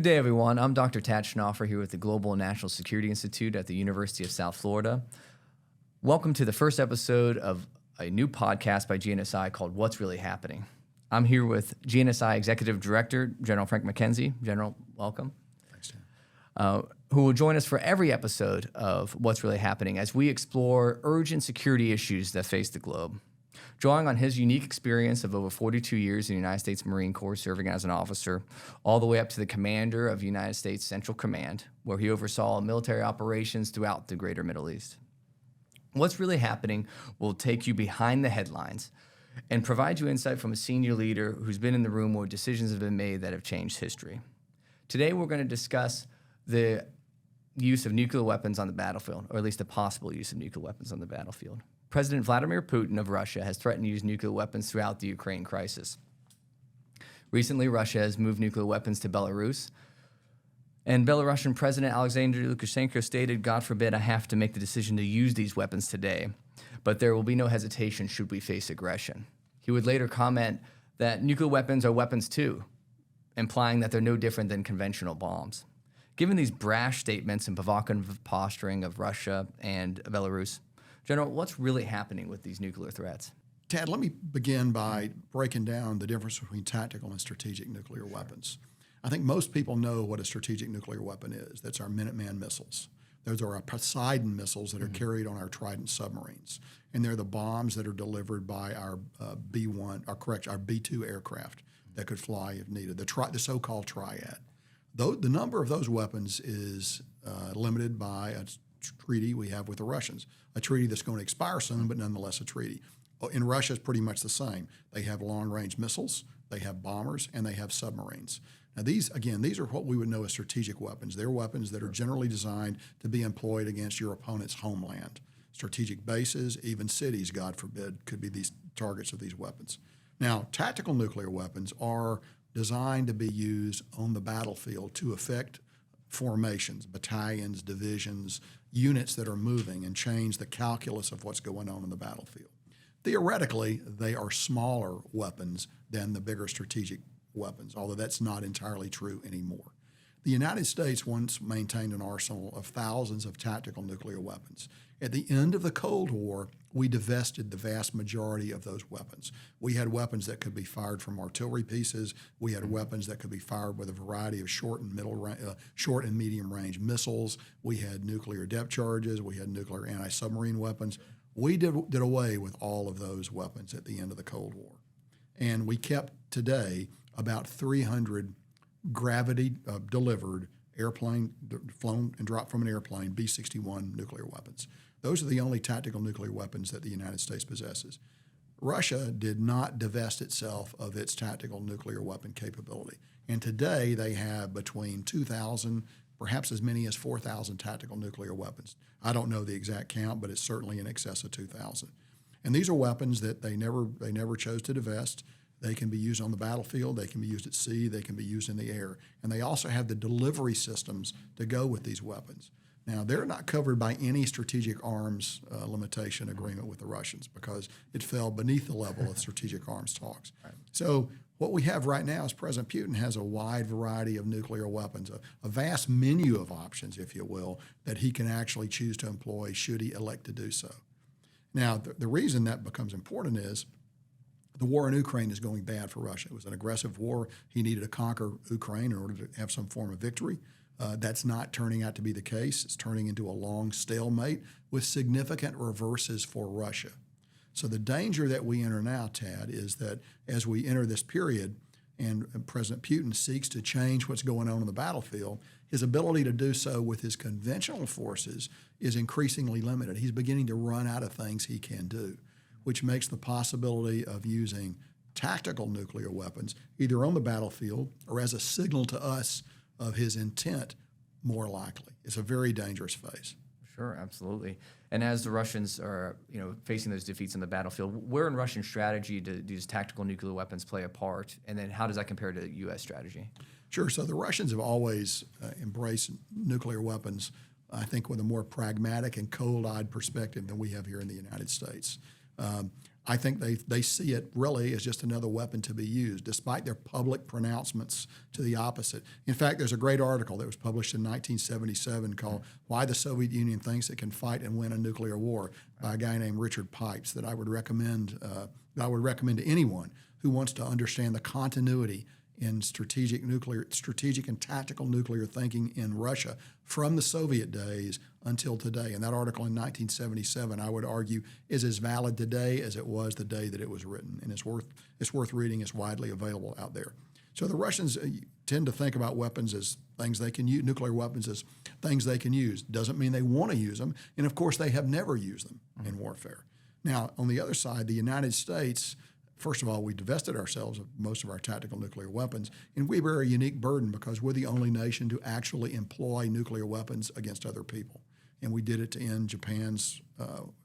Good day, everyone. I'm Dr. Tad Schnoffer here with the Global and National Security Institute at the University of South Florida. Welcome to the first episode of a new podcast by GNSI called What's Really Happening. I'm here with GNSI Executive Director, General Frank McKenzie. General, welcome. Thanks, Tad. Who will join us for every episode of What's Really Happening as we explore urgent security issues that face the globe. Drawing on his unique experience of over 42 years in the United States Marine Corps serving as an officer, all the way up to the Commander of United States Central Command, where he oversaw military operations throughout the greater Middle East. What's Really Happening will take you behind the headlines and provide you insight from a senior leader who's been in the room where decisions have been made that have changed history. Today, we're going to discuss the use of nuclear weapons on the battlefield, or at least the possible use of nuclear weapons on the battlefield. President Vladimir Putin of Russia has threatened to use nuclear weapons throughout the Ukraine crisis. Recently, Russia has moved nuclear weapons to Belarus, and Belarusian President Alexander Lukashenko stated, "God forbid I have to make the decision to use these weapons today, but there will be no hesitation should we face aggression." He would later comment that nuclear weapons are weapons too, implying that they're no different than conventional bombs. Given these brash statements and provocative posturing of Russia and Belarus, General, what's really happening with these nuclear threats? Tad, let me begin by breaking down the difference between tactical and strategic nuclear weapons. I think most people know what a strategic nuclear weapon is. That's our Minuteman missiles. Those are our Poseidon missiles that are carried on our Trident submarines. And they're the bombs that are delivered by our our B-2 aircraft that could fly if needed, the so-called triad. The number of those weapons is limited by a treaty we have with the Russians, a treaty that's going to expire soon, but nonetheless a treaty. In Russia, it's pretty much the same. They have long-range missiles, they have bombers, and they have submarines. Now, these are what we would know as strategic weapons. They're weapons that are generally designed to be employed against your opponent's homeland. Strategic bases, even cities, God forbid, could be these targets of these weapons. Now, tactical nuclear weapons are designed to be used on the battlefield to affect formations, battalions, divisions, units that are moving and change the calculus of what's going on in the battlefield. Theoretically, they are smaller weapons than the bigger strategic weapons, although that's not entirely true anymore. The United States once maintained an arsenal of thousands of tactical nuclear weapons. At the end of the Cold War, we divested the vast majority of those weapons. We had weapons that could be fired from artillery pieces. We had weapons that could be fired with a variety of short and medium range missiles. We had nuclear depth charges. We had nuclear anti-submarine weapons. We did away with all of those weapons at the end of the Cold War. And we kept today about 300 gravity-delivered flown and dropped from an airplane, B-61 nuclear weapons. Those are the only tactical nuclear weapons that the United States possesses. Russia did not divest itself of its tactical nuclear weapon capability. And today they have between 2,000, perhaps as many as 4,000 tactical nuclear weapons. I don't know the exact count, but it's certainly in excess of 2,000. And these are weapons that they never chose to divest. They can be used on the battlefield, they can be used at sea, they can be used in the air. And they also have the delivery systems to go with these weapons. Now, they're not covered by any strategic arms limitation agreement with the Russians because it fell beneath the level of strategic arms talks. Right. So what we have right now is President Putin has a wide variety of nuclear weapons, a vast menu of options, if you will, that he can actually choose to employ should he elect to do so. Now, the reason that becomes important is the war in Ukraine is going bad for Russia. It was an aggressive war. He needed to conquer Ukraine in order to have some form of victory. That's not turning out to be the case. It's turning into a long stalemate with significant reverses for Russia. So the danger that we enter now, Tad, is that as we enter this period and President Putin seeks to change what's going on the battlefield, his ability to do so with his conventional forces is increasingly limited. He's beginning to run out of things he can do, which makes the possibility of using tactical nuclear weapons either on the battlefield or as a signal to us of his intent more likely. It's a very dangerous phase. Sure, absolutely. And as the Russians are, facing those defeats on the battlefield, where in Russian strategy do these tactical nuclear weapons play a part? And then how does that compare to U.S. strategy? Sure. So the Russians have always embraced nuclear weapons, I think, with a more pragmatic and cold-eyed perspective than we have here in the United States. I think they see it really as just another weapon to be used, despite their public pronouncements to the opposite. In fact, there's a great article that was published in 1977 called "Why the Soviet Union Thinks It Can Fight and Win a Nuclear War" by a guy named Richard Pipes that I would recommend. To anyone who wants to understand the continuity in strategic and tactical nuclear thinking in Russia from the Soviet days until today. And that article in 1977, I would argue, is as valid today as it was the day that it was written, and it's worth reading. It's widely available out there. So the Russians tend to think about weapons as things they can use, nuclear weapons as things they can use. Doesn't mean they want to use them, and of course they have never used them in warfare. Now, on the other side, the United States, first of all, we divested ourselves of most of our tactical nuclear weapons, and we bear a unique burden because we're the only nation to actually employ nuclear weapons against other people. And we did it to end Japan's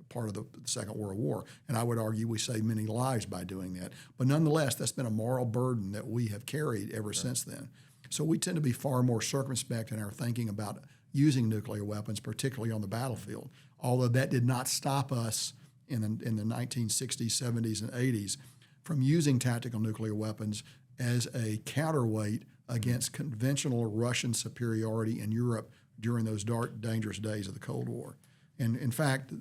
part of the Second World War. And I would argue we saved many lives by doing that. But nonetheless, that's been a moral burden that we have carried ever since then. So we tend to be far more circumspect in our thinking about using nuclear weapons, particularly on the battlefield, although that did not stop us in the 1960s, 70s, and 80s from using tactical nuclear weapons as a counterweight against conventional Russian superiority in Europe during those dark, dangerous days of the Cold War. And in fact,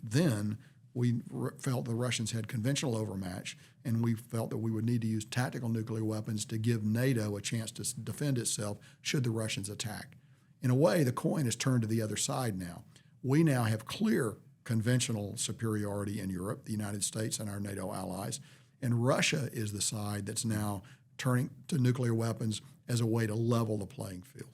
then we felt the Russians had conventional overmatch, and we felt that we would need to use tactical nuclear weapons to give NATO a chance to defend itself should the Russians attack. In a way, the coin has turned to the other side now. We now have clear conventional superiority in Europe, the United States and our NATO allies, and Russia is the side that's now turning to nuclear weapons as a way to level the playing field.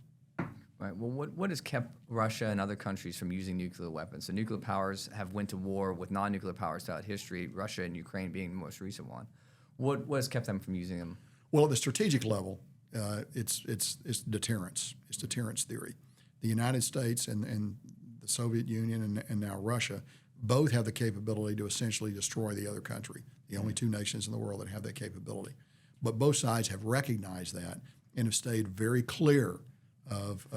Right. Well, what has kept Russia and other countries from using nuclear weapons? So nuclear powers have went to war with non-nuclear powers throughout history, Russia and Ukraine being the most recent one. What has kept them from using them? Well, at the strategic level, it's deterrence. It's deterrence theory. The United States and the Soviet Union and now Russia both have the capability to essentially destroy the other country, the only two nations in the world that have that capability. But both sides have recognized that and have stayed very clear of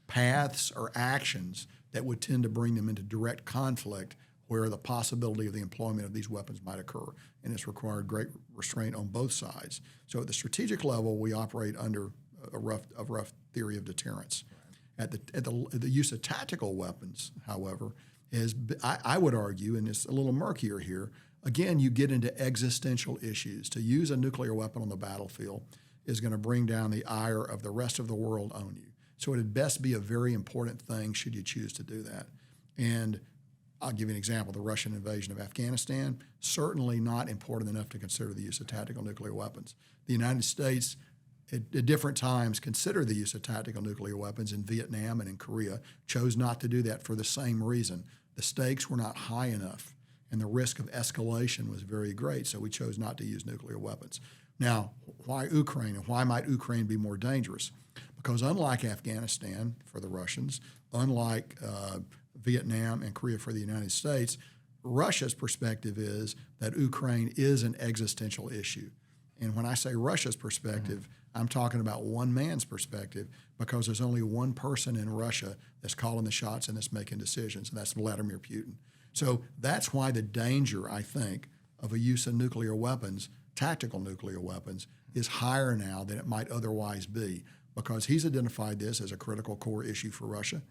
paths or actions that would tend to bring them into direct conflict where the possibility of the employment of these weapons might occur. And it's required great restraint on both sides. So at the strategic level, we operate under a rough theory of deterrence. At the use of tactical weapons, however, I would argue, and it's a little murkier here, again, you get into existential issues. To use a nuclear weapon on the battlefield is going to bring down the ire of the rest of the world on you. So it would best be a very important thing should you choose to do that. And I'll give you an example. The Russian invasion of Afghanistan, certainly not important enough to consider the use of tactical nuclear weapons. The United States, at different times, considered the use of tactical nuclear weapons in Vietnam and in Korea, chose not to do that for the same reason. The stakes were not high enough, and the risk of escalation was very great, so we chose not to use nuclear weapons. Now, why Ukraine, and why might Ukraine be more dangerous? Because unlike Afghanistan for the Russians, unlike Vietnam and Korea for the United States, Russia's perspective is that Ukraine is an existential issue. And when I say Russia's perspective, I'm talking about one man's perspective, because there's only one person in Russia that's calling the shots and that's making decisions, and that's Vladimir Putin. So that's why the danger, I think, of a use of nuclear weapons, tactical nuclear weapons, is higher now than it might otherwise be, because he's identified this as a critical core issue for Russia,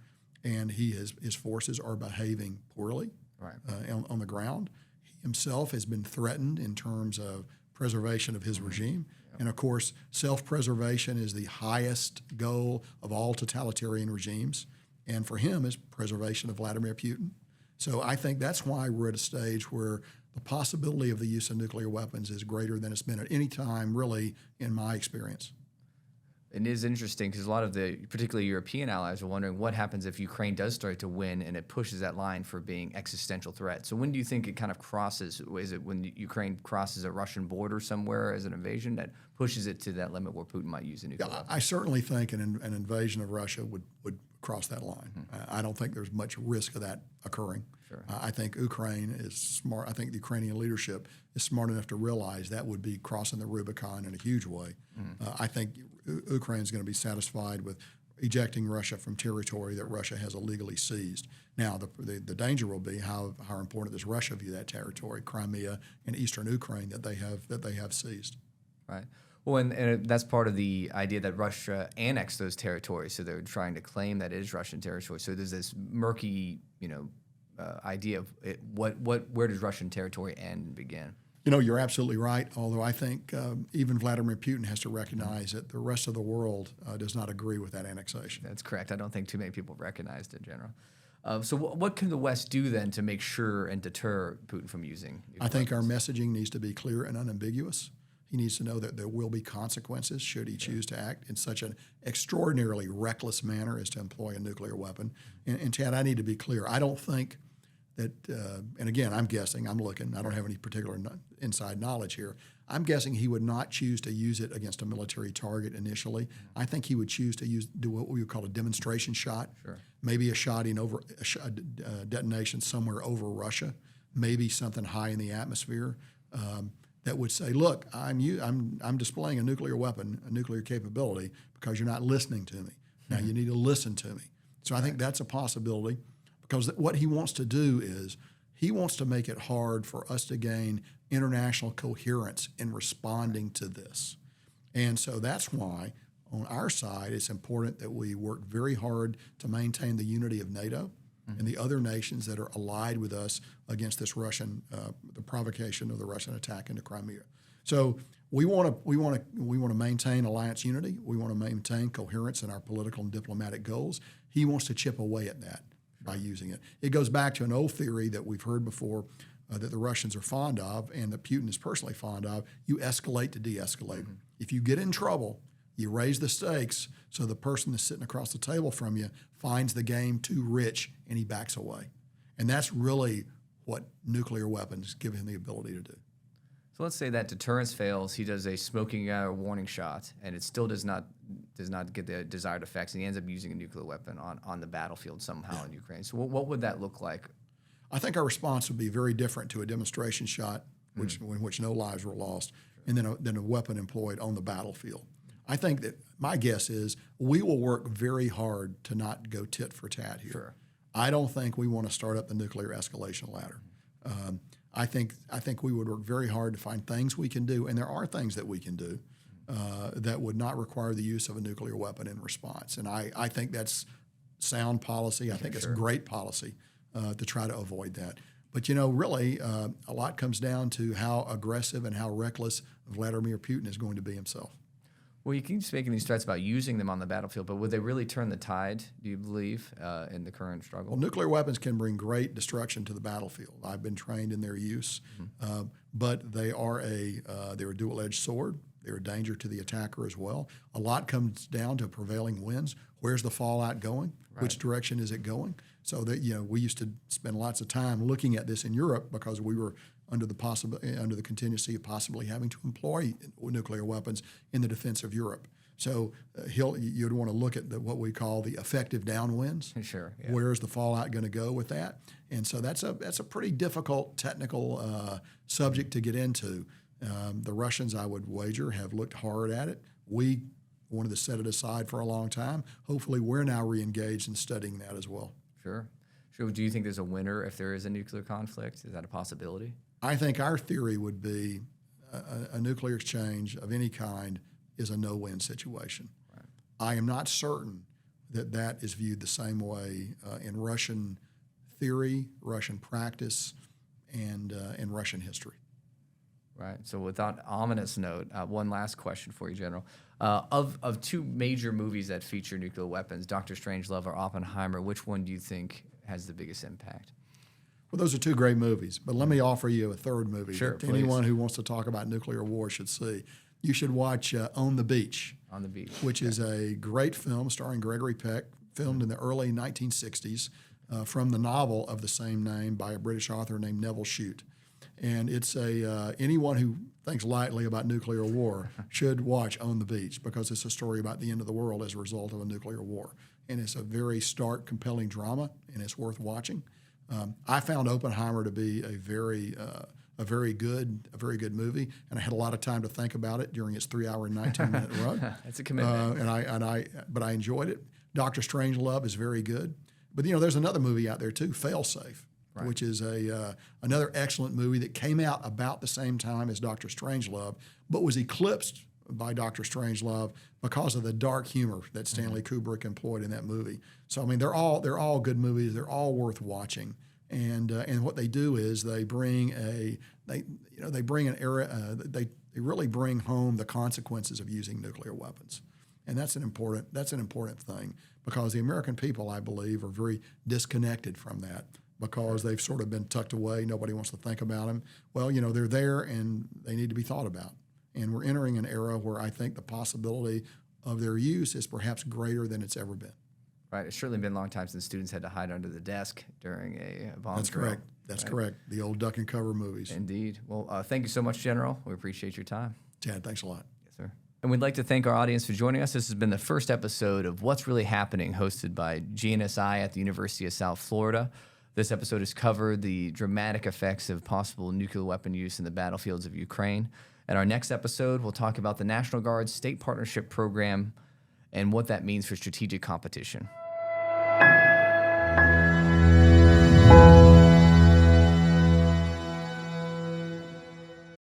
and his forces are behaving poorly on the ground. He himself has been threatened in terms of preservation of his regime. And of course, self-preservation is the highest goal of all totalitarian regimes. And for him is preservation of Vladimir Putin. So I think that's why we're at a stage where the possibility of the use of nuclear weapons is greater than it's been at any time, really, in my experience. It is interesting because a lot of the, particularly European allies, are wondering what happens if Ukraine does start to win and it pushes that line for being existential threat. So when do you think it kind of crosses? Is it when Ukraine crosses a Russian border somewhere as an invasion that pushes it to that limit where Putin might use a nuclear weapon? I certainly think an invasion of Russia would cross that line. I don't think there's much risk of that occurring. Sure. I think Ukraine is smart. I think the Ukrainian leadership is smart enough to realize that would be crossing the Rubicon in a huge way. I think Ukraine is going to be satisfied with ejecting Russia from territory that Russia has illegally seized. Now, the danger will be how important does Russia view that territory, Crimea and eastern Ukraine that they have seized. Right. Well, and that's part of the idea that Russia annexed those territories, so they're trying to claim that it is Russian territory. So there's this murky, idea of where does Russian territory end and begin? You're absolutely right, although I think even Vladimir Putin has to recognize that the rest of the world does not agree with that annexation. That's correct. I don't think too many people recognized it in general. So what can the West do then to make sure and deter Putin from using nuclear I think weapons? our messaging needs to be clear and unambiguous. He needs to know that there will be consequences should he choose to act in such an extraordinarily reckless manner as to employ a nuclear weapon. And Chad, I need to be clear. I don't think that, and again, I'm guessing, I'm looking, I don't have any particular inside knowledge here. I'm guessing he would not choose to use it against a military target initially. I think he would choose to do what we would call a demonstration shot, maybe a shotting over a detonation somewhere over Russia, maybe something high in the atmosphere that would say, "Look, I'm displaying a nuclear weapon, a nuclear capability, because you're not listening to me. Now you need to listen to me." So I think that's a possibility. Because what he wants to do is he wants to make it hard for us to gain international coherence in responding to this. And so that's why on our side it's important that we work very hard to maintain the unity of NATO and the other nations that are allied with us against this the provocation of the Russian attack into Crimea. So we want to maintain alliance unity. We want to maintain coherence in our political and diplomatic goals. He wants to chip away at that by using it. It goes back to an old theory that we've heard before that the Russians are fond of and that Putin is personally fond of. You escalate to de-escalate. If you get in trouble, you raise the stakes so the person that's sitting across the table from you finds the game too rich and he backs away. And that's really what nuclear weapons give him the ability to do. So let's say that deterrence fails. He does a smoking gun or warning shot, and it still does not get the desired effects, and he ends up using a nuclear weapon on the battlefield somehow in Ukraine. So what would that look like? I think our response would be very different to a demonstration shot, in which no lives were lost, and then a weapon employed on the battlefield. I think that my guess is we will work very hard to not go tit for tat here. Sure. I don't think we want to start up the nuclear escalation ladder. I think we would work very hard to find things we can do, and there are things that we can do that would not require the use of a nuclear weapon in response. And I think that's sound policy. I think it's great policy to try to avoid that. But, really, a lot comes down to how aggressive and how reckless Vladimir Putin is going to be himself. Well, you keep making these threats about using them on the battlefield, but would they really turn the tide, do you believe, in the current struggle? Well, nuclear weapons can bring great destruction to the battlefield. I've been trained in their use, but they're a dual-edged sword. They're a danger to the attacker as well. A lot comes down to prevailing winds. Where's the fallout going? Right. Which direction is it going? So that we used to spend lots of time looking at this in Europe because we were under the contingency of possibly having to employ nuclear weapons in the defense of Europe. So you'd want to look at what we call the effective downwinds. Sure. Yeah. Where's the fallout going to go with that? And so that's a pretty difficult technical subject to get into. The Russians, I would wager, have looked hard at it. We wanted to set it aside for a long time. Hopefully, we're now re-engaged in studying that as well. Sure. Do you think there's a winner if there is a nuclear conflict? Is that a possibility? I think our theory would be a nuclear exchange of any kind is a no-win situation. Right. I am not certain that is viewed the same way in Russian theory, Russian practice, and in Russian history. Right. So without ominous note, one last question for you, General. Of two major movies that feature nuclear weapons, Dr. Strangelove or Oppenheimer, which one do you think has the biggest impact? Well, those are two great movies, but let me offer you a third movie that anyone who wants to talk about nuclear war should see. You should watch On the Beach. On the Beach. Which is a great film starring Gregory Peck, filmed in the early 1960s from the novel of the same name by a British author named Neville Shute. And it's anyone who thinks lightly about nuclear war should watch On the Beach because it's a story about the end of the world as a result of a nuclear war. And it's a very stark, compelling drama, and it's worth watching. I found Oppenheimer to be a very good movie, and I had a lot of time to think about it during its 3-hour and 19-minute run. That's a commitment. But I enjoyed it. Dr. Strangelove is very good. But, there's another movie out there too, Failsafe, which is another excellent movie that came out about the same time as Dr. Strangelove, but was eclipsed by Dr. Strangelove because of the dark humor that Stanley Kubrick employed in that movie. So, I mean, they're all good movies. They're all worth watching. And what they do is they bring an era. They really bring home the consequences of using nuclear weapons, and that's an important thing because the American people, I believe, are very disconnected from that because they've sort of been tucked away. Nobody wants to think about them. Well, they're there and they need to be thought about. And we're entering an era where I think the possibility of their use is perhaps greater than it's ever been. Right. It's certainly been a long time since students had to hide under the desk during a bomb That's drill. correct. That's correct. The old duck and cover movies. Indeed. Well, thank you so much, General. We appreciate your time. Chad, thanks a lot. Yes, sir. And we'd like to thank our audience for joining us. This has been the first episode of What's Really Happening, hosted by GNSI at the University of South Florida. This episode has covered the dramatic effects of possible nuclear weapon use in the battlefields of Ukraine. In our next episode, we'll talk about the National Guard's State Partnership Program and what that means for strategic competition.